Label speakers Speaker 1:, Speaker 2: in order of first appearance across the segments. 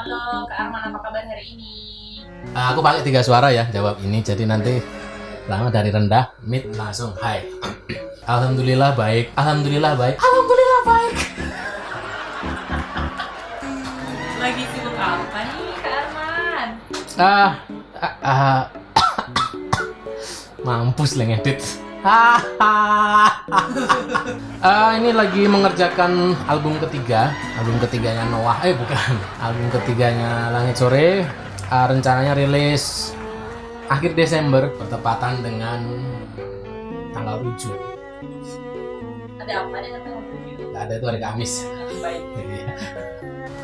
Speaker 1: Halo Kak Arman, apa kabar hari ini?
Speaker 2: Aku pakai 3 suara ya jawab ini. Jadi nanti lama dari rendah, mid langsung hai. Alhamdulillah baik. Alhamdulillah baik. Alhamdulillah baik.
Speaker 1: Lagi sibuk apa nih Kak Arman?
Speaker 2: Ah, ah, ah. Mampus lah ngedit. Ini lagi mengerjakan album ketiganya Noah. Bukan, album ketiganya Langit Sore. Rencananya rilis akhir Desember bertepatan dengan tanggal 7.
Speaker 1: Ada apa dengan tanggal 7?
Speaker 2: Gak ada, itu hari Kamis.
Speaker 1: Baik.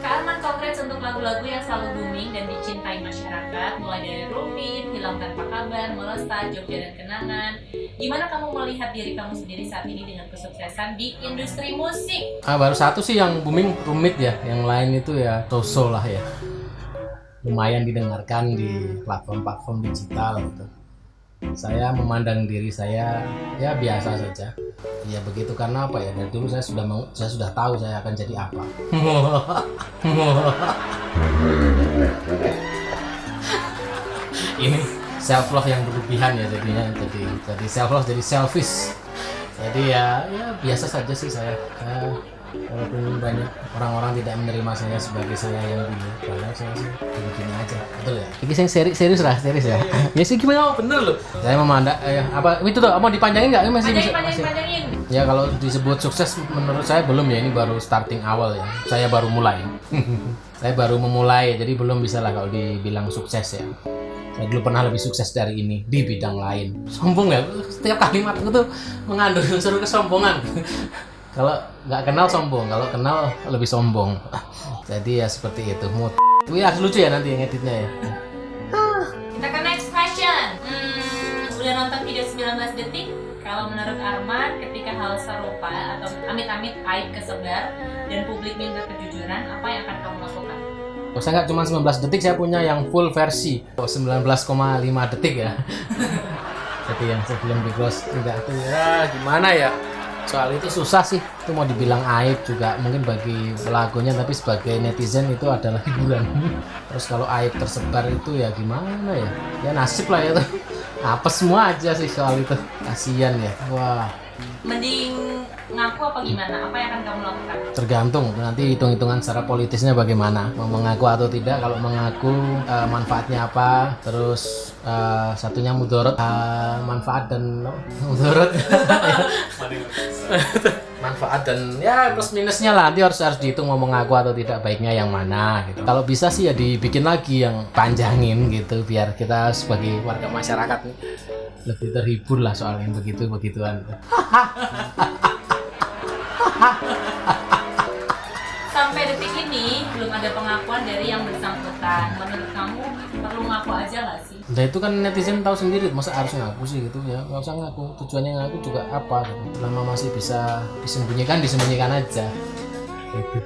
Speaker 1: Kak Arman congrats untuk lagu-lagu yang selalu booming dan dicintai masyarakat, mulai dari Rumit, Hilang Tanpa Kabar, Melesat, Jogja dan Kenangan. Gimana kamu melihat diri kamu sendiri saat ini dengan kesuksesan di industri musik?
Speaker 2: Baru satu sih yang booming, Rumit ya. Yang lain itu ya so-so lah ya. Lumayan didengarkan di platform-platform digital gitu. Saya memandang diri saya ya biasa saja. Ya begitu, karena apa ya? Dari dulu saya sudah tahu saya akan jadi apa. Ini self love yang berlebihan ya jadinya. Jadi self love, jadi selfish. Jadi ya biasa saja sih saya. Walaupun banyak orang-orang tidak menerima saya sebagai saya yang dulu, padahal saya sih begini aja, betul ya? Ini saya serius ya. Ya sih gimana? Bener loh. Saya memandang apa itu tuh mau dipanjangin nggak? Ini masih
Speaker 1: Panjangin.
Speaker 2: Ya kalau disebut sukses menurut saya belum ya, ini baru starting awal ya. Saya baru mulai. Saya baru memulai, jadi belum bisa lah kalau dibilang sukses ya. Saya dulu pernah lebih sukses dari ini di bidang lain. Sombong ya? Setiap kalimatku tuh mengandung unsur kesombongan. Kalau nggak kenal sombong, kalau kenal lebih sombong. Jadi ya seperti itu. Wih, harus lucu ya nanti yang editnya ya.
Speaker 1: Kita ke next question. Udah nonton video 19 detik? Kalau menurut Arman, ketika hal serupa atau amit-amit aib kesebar dan publik minta kejujuran, apa yang akan kamu lakukan?
Speaker 2: Saya nggak cuma 19 detik, saya punya yang full versi 19,5 detik ya. Jadi yang sebelum di close tidak tuh ya gimana ya? Soal itu susah sih, itu mau dibilang aib juga mungkin bagi pelakunya, tapi sebagai netizen itu adalah hiburan. Terus kalau aib tersebar itu ya gimana ya? Ya nasib lah ya tuh. Apa semua aja sih soal itu, kasihan ya. Wah.
Speaker 1: Mending ngaku apa gimana? Apa yang akan kamu lakukan?
Speaker 2: Tergantung nanti hitung-hitungan secara politisnya bagaimana, mau mengaku atau tidak. Kalau mengaku manfaatnya apa, terus satunya mudorot, manfaat dan mudorot. Manfaat dan ya plus minusnya lah, nanti harus dihitung mau mengaku atau tidak, baiknya yang mana gitu. Kalau bisa sih ya dibikin lagi yang panjangin gitu, biar kita sebagai warga masyarakat nih lebih terhibur lah soal yang begituan.
Speaker 1: Sampai detik ini belum ada pengakuan dari yang bersangkutan. Menurut kamu perlu ngaku aja nggak sih?
Speaker 2: Nah itu kan netizen tahu sendiri, masa harus ngaku sih gitu ya? Nggak usah ngaku, tujuannya ngaku juga apa gitu. Selama masih bisa disembunyikan aja gitu.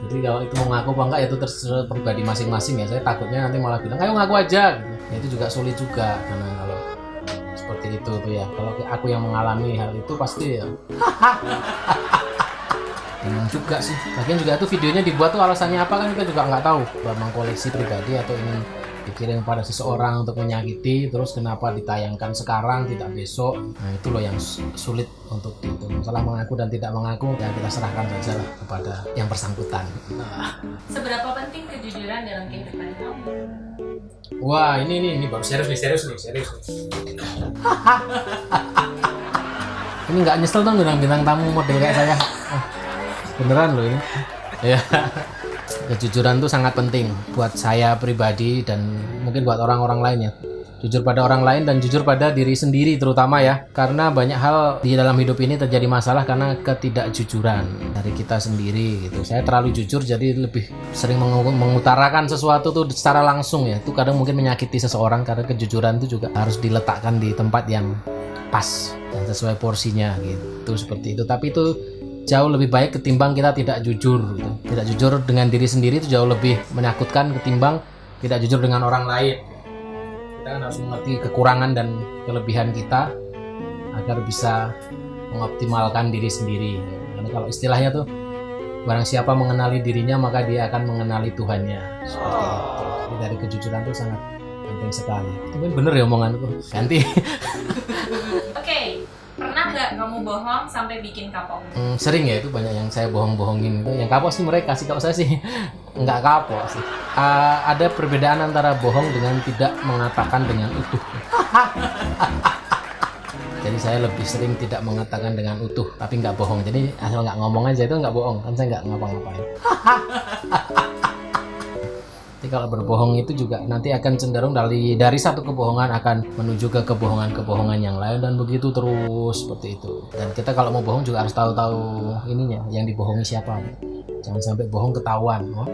Speaker 2: Jadi kalau itu mau ngaku apa enggak ya itu terserah pribadi masing-masing ya. Saya takutnya nanti malah bilang ayo ngaku aja gitu. Ya itu juga sulit juga, karena kalau seperti itu tuh ya, kalau aku yang mengalami hal itu pasti ya bingung juga sih. Lagian juga itu videonya dibuat tuh alasannya apa kan kita juga nggak tahu. Memang koleksi pribadi atau ingin dikirim pada seseorang untuk menyakiti, terus kenapa ditayangkan sekarang tidak besok. Nah itu loh yang sulit untuk dihitung. Masalah mengaku dan tidak mengaku ya kita serahkan saja lah kepada yang bersangkutan.
Speaker 1: Seberapa penting kejujuran dalam kehidupan kamu?
Speaker 2: Wah ini baru serius nih. Ini nggak nyesel dong bintang tamu model kayak saya. Beneran loh ini. Ya. Kejujuran itu sangat penting buat saya pribadi dan mungkin buat orang-orang lain ya. Jujur pada orang lain dan jujur pada diri sendiri terutama ya. Karena banyak hal di dalam hidup ini terjadi masalah karena ketidakjujuran dari kita sendiri gitu. Saya terlalu jujur jadi lebih sering mengutarakan sesuatu tuh secara langsung ya. Itu kadang mungkin menyakiti seseorang, karena kejujuran itu juga harus diletakkan di tempat yang pas dan sesuai porsinya gitu, seperti itu. Tapi itu jauh lebih baik ketimbang kita tidak jujur gitu. Tidak jujur dengan diri sendiri itu jauh lebih menakutkan ketimbang tidak jujur dengan orang lain. Kita kan harus mengerti kekurangan dan kelebihan kita agar bisa mengoptimalkan diri sendiri. Karena kalau istilahnya tuh barang siapa mengenali dirinya maka dia akan mengenali Tuhannya. Seperti itu. Jadi dari kejujuran itu sangat penting sekali. Itu kan bener ya omonganku. Ganti.
Speaker 1: Oke, pernah nggak kamu bohong sampai bikin kapok?
Speaker 2: Sering ya, itu banyak yang saya bohong-bohongin itu. Yang kapok sih mereka sih, kalau saya sih nggak kapok sih. Ada perbedaan antara bohong dengan tidak mengatakan dengan utuh. Jadi saya lebih sering tidak mengatakan dengan utuh, tapi nggak bohong. Jadi asal nggak ngomong aja itu nggak bohong, kan saya nggak ngapa-ngapain. Jadi kalau berbohong itu juga nanti akan cenderung dari satu kebohongan akan menuju ke kebohongan-kebohongan yang lain dan begitu terus seperti itu. Dan kita kalau mau bohong juga harus tahu ininya, yang dibohongi siapa. Jangan sampai bohong ketahuan. Oh,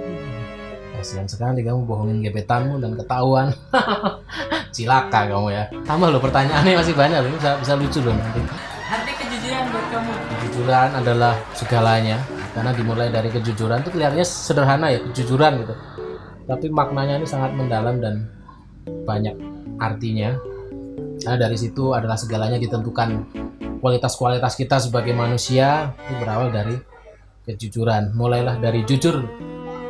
Speaker 2: kasihan sekali kamu bohongin gebetanmu dan ketahuan. Cilaka kamu ya. Tambah loh pertanyaannya masih banyak loh, bisa lucu loh nanti.
Speaker 1: Arti kejujuran buat kamu?
Speaker 2: Kejujuran adalah segalanya, karena dimulai dari kejujuran itu kelihatannya sederhana ya, kejujuran gitu. Tapi maknanya ini sangat mendalam dan banyak artinya. Karena dari situ adalah segalanya ditentukan. Kualitas-kualitas kita sebagai manusia itu berawal dari kejujuran. Mulailah dari jujur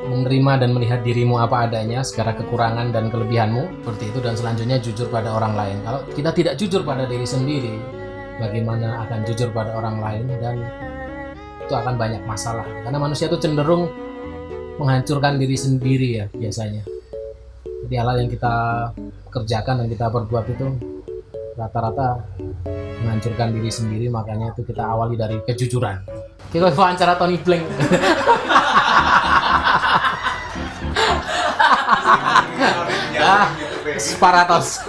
Speaker 2: menerima dan melihat dirimu apa adanya, segala kekurangan dan kelebihanmu seperti itu, dan selanjutnya jujur pada orang lain. Kalau kita tidak jujur pada diri sendiri, bagaimana akan jujur pada orang lain? Dan itu akan banyak masalah, karena manusia itu cenderung menghancurkan diri sendiri ya biasanya. Jadi hal-hal yang kita kerjakan dan kita perbuat itu rata-rata menghancurkan diri sendiri, makanya itu kita awali dari kejujuran. Kita wawancara Tony Blank. Separatos.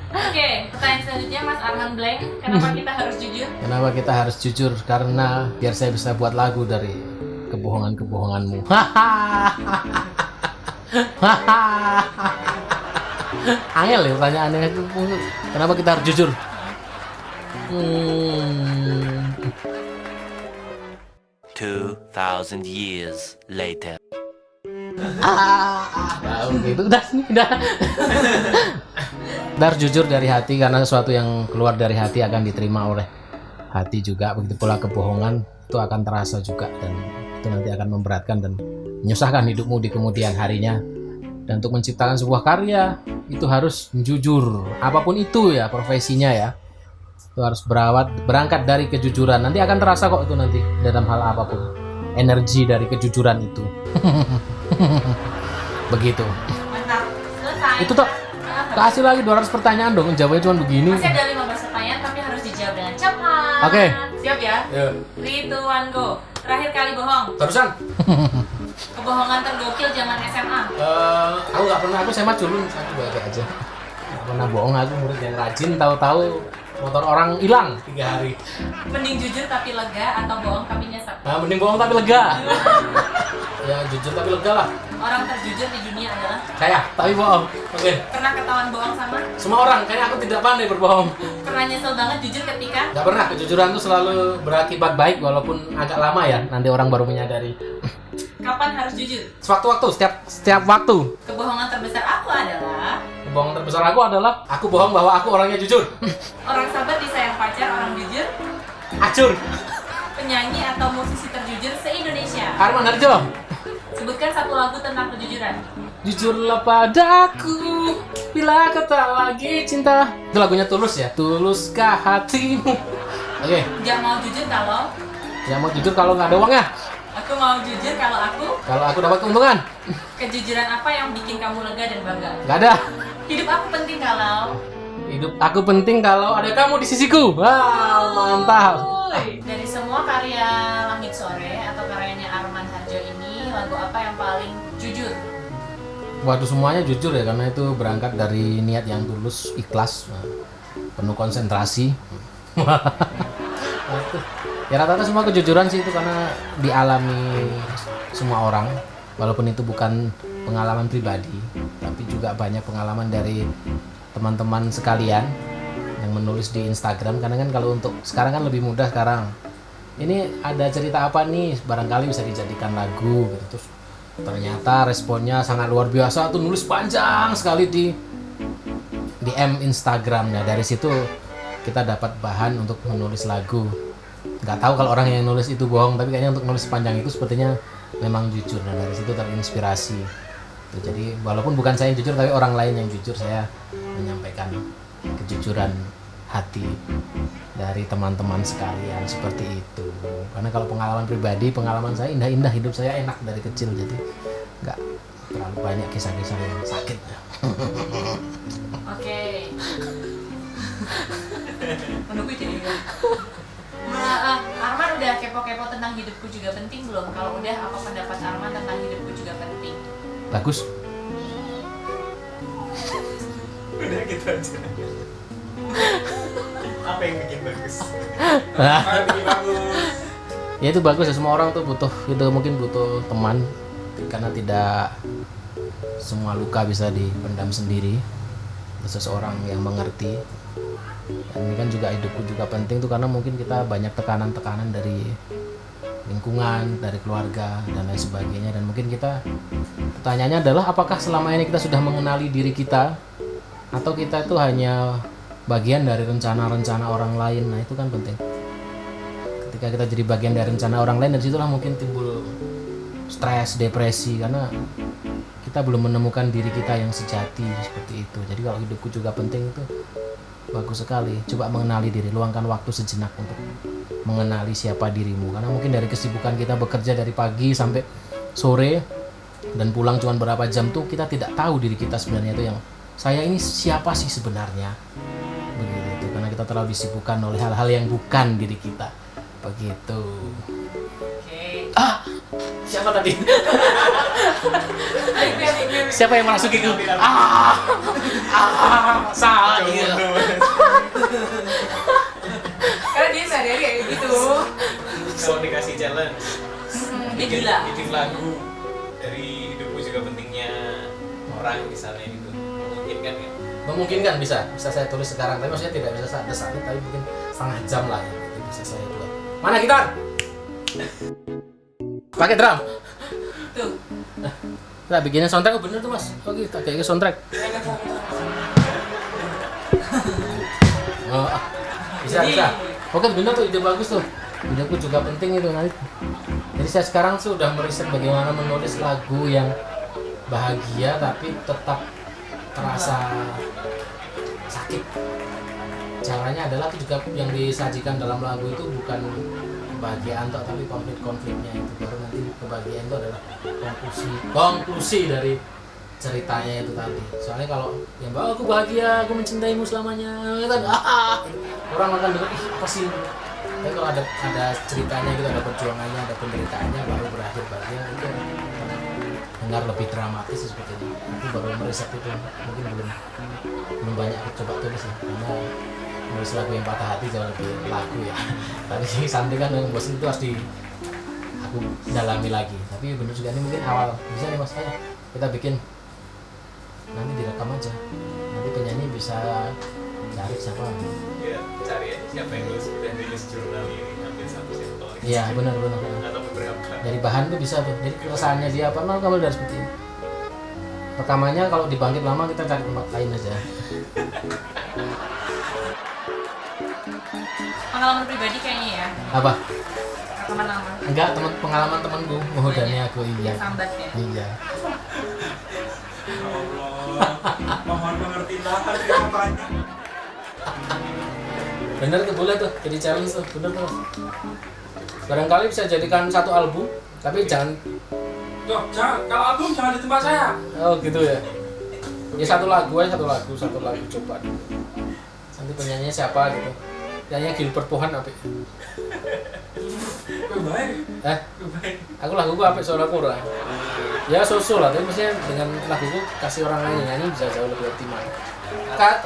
Speaker 1: Oke, pertanyaan selanjutnya Mas Arman Blank, kenapa kita harus jujur?
Speaker 2: Kenapa kita harus jujur? Karena biar saya bisa buat lagu dari kebohongan-kebohonganmu. Angel ya pertanyaannya. Kenapa kita harus jujur?
Speaker 3: 2000 years later.
Speaker 2: Gitu udah. Kita harus jujur dari hati, karena sesuatu yang keluar dari hati akan diterima oleh hati juga. Begitu pula kebohongan itu akan terasa juga, dan itu nanti akan memberatkan dan menyusahkan hidupmu di kemudian harinya. Dan untuk menciptakan sebuah karya itu harus jujur, apapun itu ya profesinya ya, itu harus berangkat dari kejujuran. Nanti akan terasa kok itu nanti dalam hal apapun, energi dari kejujuran itu. Begitu.
Speaker 1: Mantap, selesai.
Speaker 2: Itu tuh kasih lagi 200 pertanyaan dong, jawabnya cuma begini.
Speaker 1: Masih ada 15 pertanyaan tapi harus dijawab dengan cepat.
Speaker 2: Oke.
Speaker 1: Siap ya?
Speaker 2: Ya.
Speaker 1: 3, 2, 1, go. Terakhir kali bohong.
Speaker 2: Terusan.
Speaker 1: Kebohongan tergokil zaman SMA.
Speaker 2: Aku nggak pernah, aku SMA dulu, aku baik aja. Nggak pernah bohong, aku murid yang rajin, tahu-tahu motor orang hilang 3 hari.
Speaker 1: Mending jujur tapi lega atau bohong tapi nyesek?
Speaker 2: Nah, mending bohong tapi lega. Ya jujur tapi lega lah.
Speaker 1: Orang terjujur di dunia adalah?
Speaker 2: Saya, tapi bohong. Oke.
Speaker 1: Pernah ketahuan bohong sama?
Speaker 2: Semua orang, kayaknya aku tidak pandai berbohong.
Speaker 1: Pernah nyesel banget jujur ketika?
Speaker 2: Nggak pernah, kejujuran tuh selalu berakibat baik walaupun agak lama ya. Nanti orang baru menyadari.
Speaker 1: Kapan harus jujur?
Speaker 2: Sewaktu-waktu, setiap waktu.
Speaker 1: Kebohongan terbesar aku adalah?
Speaker 2: Kebohongan terbesar aku adalah aku bohong bahwa aku orangnya jujur.
Speaker 1: Orang sabar disayang pacar, orang jujur?
Speaker 2: Acur.
Speaker 1: Penyanyi atau musisi terjujur se-Indonesia?
Speaker 2: Arman Harjo.
Speaker 1: Sebutkan satu lagu tentang kejujuran.
Speaker 2: Jujurlah padaku bila kau tak lagi cinta. Itu lagunya Tulus ya. Tuluskah hatimu? Oke.
Speaker 1: Jangan mau jujur kalau?
Speaker 2: Yang mau jujur kalau nggak ada uangnya.
Speaker 1: Aku mau jujur kalau aku?
Speaker 2: Kalau aku dapat keuntungan.
Speaker 1: Kejujuran apa yang bikin kamu lega dan bangga?
Speaker 2: Nggak ada.
Speaker 1: Hidup aku penting kalau?
Speaker 2: Hidup aku penting kalau ada kamu di sisiku. Wow, mantap.
Speaker 1: Uy. Dari semua karya Langit Sore atau karyanya Arman Harjo ini, lagu apa yang paling jujur?
Speaker 2: Waduh, semuanya jujur ya, karena itu berangkat dari niat yang tulus, ikhlas, penuh konsentrasi. Ya rata-rata semua kejujuran sih itu karena dialami semua orang, walaupun itu bukan pengalaman pribadi, tapi juga banyak pengalaman dari teman-teman sekalian yang menulis di Instagram. Karena kan kalau untuk sekarang kan lebih mudah sekarang. Ini ada cerita apa nih, barangkali bisa dijadikan lagu gitu. Terus ternyata responnya sangat luar biasa, tuh nulis panjang sekali di DM Instagram. Nah dari situ kita dapat bahan untuk menulis lagu. nggak tahu kalau orang yang nulis itu bohong, tapi kayaknya untuk nulis sepanjang itu sepertinya memang jujur, dan dari situ terinspirasi. Jadi walaupun bukan saya yang jujur tapi orang lain yang jujur, saya menyampaikan kejujuran hati dari teman-teman sekalian seperti itu. Karena kalau pengalaman pribadi, pengalaman saya indah-indah, hidup saya enak dari kecil, jadi nggak terlalu banyak kisah-kisah yang sakit.
Speaker 1: Oke. Menunggu jadi ya. Nah, Arman udah kepo-kepo tentang hidupku juga penting belum? Kalau udah, apa pendapat Arman tentang hidupku juga penting?
Speaker 2: Bagus.
Speaker 4: Udah gitu aja. Apa yang bikin bagus?
Speaker 2: Nah,
Speaker 4: Apa yang bikin bagus?
Speaker 2: ya itu bagus ya, semua orang tuh butuh itu, mungkin butuh teman, karena tidak semua luka bisa dipendam sendiri. Seseorang yang mengerti. Dan ini kan juga hidupku juga penting tuh, karena mungkin kita banyak tekanan-tekanan dari lingkungan, dari keluarga dan lain sebagainya, dan mungkin kita, pertanyaannya adalah apakah selama ini kita sudah mengenali diri kita, atau kita itu hanya bagian dari rencana-rencana orang lain. Nah itu kan penting. Ketika kita jadi bagian dari rencana orang lain, dari situlah mungkin timbul stres, depresi, karena kita belum menemukan diri kita yang sejati, seperti itu. Jadi kalau hidupku juga penting itu bagus sekali. Coba mengenali diri, luangkan waktu sejenak untuk mengenali siapa dirimu, karena mungkin dari kesibukan kita bekerja dari pagi sampai sore dan pulang cuma berapa jam tuh kita tidak tahu diri kita sebenarnya itu yang saya ini siapa sih sebenarnya, begitu. Karena kita terlalu disibukkan oleh hal-hal yang bukan diri kita, begitu.
Speaker 1: Oke.
Speaker 2: Siapa tadi?
Speaker 1: Ayo,
Speaker 2: Siapa yang merasuki itu? Saya.
Speaker 1: karena dia sehari-hari kayak gitu.
Speaker 4: Kalau dikasih challenge,
Speaker 1: Dia gila.
Speaker 4: bikin lagu dari hidupku juga pentingnya orang misalnya gitu. Mungkin kan ya?
Speaker 2: Memungkinkan bisa saya tulis sekarang, tapi maksudnya tidak bisa saat ini, tapi mungkin setengah jam lah ya, itu bisa saya buat. Mana gitar? Pakai drum.
Speaker 1: Tuh.
Speaker 2: Nah, bikinnya soundtrack. Oh bener tuh mas. Oh gitu, kayak soundtrack. Oh, bisa. Oke bener tuh, ide bagus tuh. Ideku juga penting itu nanti. Jadi saya sekarang sudah meriset bagaimana menulis lagu yang bahagia tapi tetap terasa sakit. Caranya adalah juga yang disajikan dalam lagu itu bukan kebahagiaan toh, tapi konflik-konfliknya itu. Baru nanti kebahagiaan itu adalah konklusi dari ceritanya itu tadi. Soalnya kalau yang bawa aku bahagia, aku mencintaimu selamanya, kan orang akan dengar apa sih. Tapi kalau ada ceritanya gitu, ada perjuangannya, ada penderitaannya, baru berakhir bahagia, itu dengar lebih dramatis seperti ini. Nanti baru meriset itu, mungkin belum banyak aku coba tulis ya, karena nulis lagu yang patah hati jauh lebih lagu ya. Tapi sampai kan yang bosan itu harus aku dalami lagi. Tapi bener juga ini mungkin awal bisa nih mas, ayo kita bikin, nanti direkam aja, nanti penyanyi bisa cari siapa.
Speaker 4: Ya, cari aja siapa yang nulis jurnal ini, ambil satu sampel.
Speaker 2: Iya benar.
Speaker 4: Atau beberapa.
Speaker 2: Dari bahan tuh bisa tuh, jadi keresahannya dia apa, nah kamu dari seperti ini. Rekamannya kalau dibangkit lama kita cari tempat lain aja.
Speaker 1: Pengalaman pribadi kayaknya ya.
Speaker 2: Apa?
Speaker 1: Rekaman lama.
Speaker 2: Enggak, pengalaman temanku. Oh, dan aku iya.
Speaker 1: Sambat ya.
Speaker 2: Iya.
Speaker 4: Allah, mohon pengertian terima banyak.
Speaker 2: Bener tuh, boleh tuh jadi challenge tuh, bener tuh. Barangkali bisa jadikan satu album, tapi jangan.
Speaker 5: Jangan, kalau album jangan di tempat saya.
Speaker 2: Oh gitu ya. Ya satu lagu aja, satu lagu coba. Nanti penyanyinya siapa gitu. Penyanyi Gilbert Pohan apa?
Speaker 5: Baik.
Speaker 2: Baik. Aku laguku apa suara pura. Ya so-so lah, tapi maksudnya dengan laguku kasih orang lain yang nyanyi bisa jauh lebih optimal. Cut.